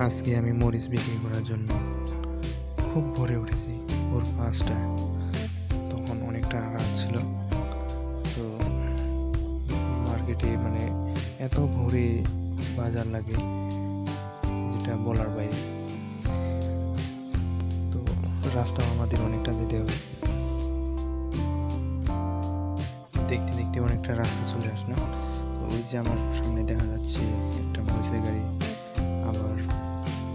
আজকে আমি মরিচ বিক্রি করার জন্য খুব ভোরে উঠেছি, ভোর 5টায়। তখন অনেকটা রাত ছিল। তো মার্কেটে এত ভোরে বাজার লাগে যেটা বলার বাইরে। তো রাস্তাও আমাদের অনেকটা যেতে হবে। দেখতে দেখতে অনেকটা রাস্তা চলে আসলাম। তো ওই যে আমার সামনে দেখা যাচ্ছে একটা মরিচের গাড়ি, আবার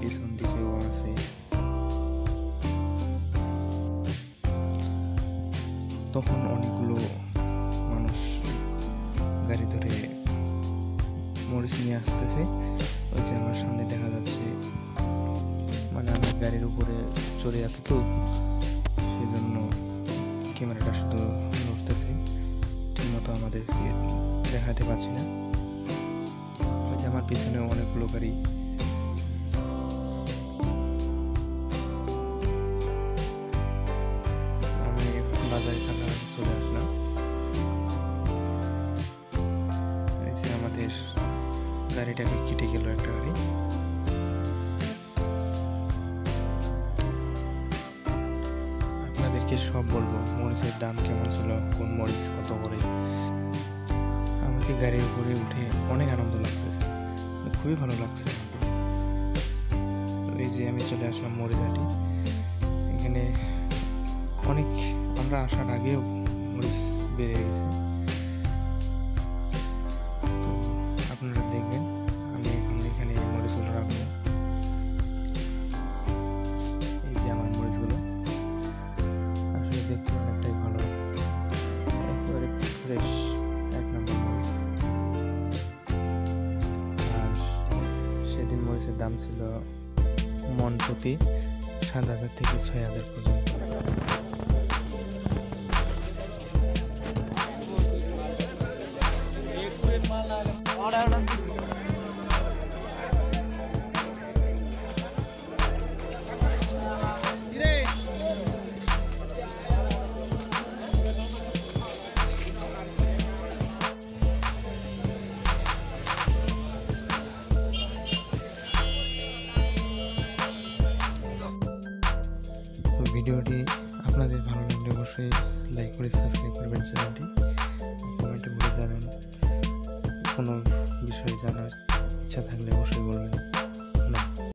পিছন দিকেও আছে। তখন অনেকগুলো মানুষ গাড়ি ধরে মরিচ নিয়ে আসতেছে। ওই যে আমার সামনে দেখা যাচ্ছে, আমি গাড়ির উপরে চড়ে আছি, তো সেই জন্য ক্যামেরাটা শুধু নড়তেছে, ঠিকমতো আমাদেরকে দেখাতে পারছি না। ওই যে আমার পিছনে অনেকগুলো গাড়ি। আমি বাজারে থাকা চলে আসলাম। এই যে আমাদের গাড়িটাকে কেটে গেল একটা গাড়ি। আপনাদেরকে সব বলবো মরিচের দাম কেমন ছিল, কোন মরিচ কত করে। আমাকে গাড়ির উপরে উঠে অনেক আনন্দ লাগতেছে, খুবই ভালো লাগছে। এই যে আমি চলে আসলাম মরিচহাটি। এখানে অনেক, আমরা আসার আগেও মরিচ বেড়ে গেছে। তো আপনারা দেখবেন, আমি এখন এখানে মরিচগুলো রাখবো। এই যে আমার মরিচগুলো আসলে দেখতে অনেকটাই ভালো, একেবারে ফ্রেশ, এক নম্বর মরিচ। আর সেদিন মরিচের দাম ছিল মন প্রতি 7,000 থেকে 6,000 পর্যন্ত। ভিডিওটি আপনাদের ভালো লাগলে অবশ্যই লাইক করে সাবস্ক্রাইব করবেন চ্যানেলটি। কমেন্টে বলে যাবেন, কোনো বিষয়ে জানার ইচ্ছা থাকলে অবশ্যই বলবেন।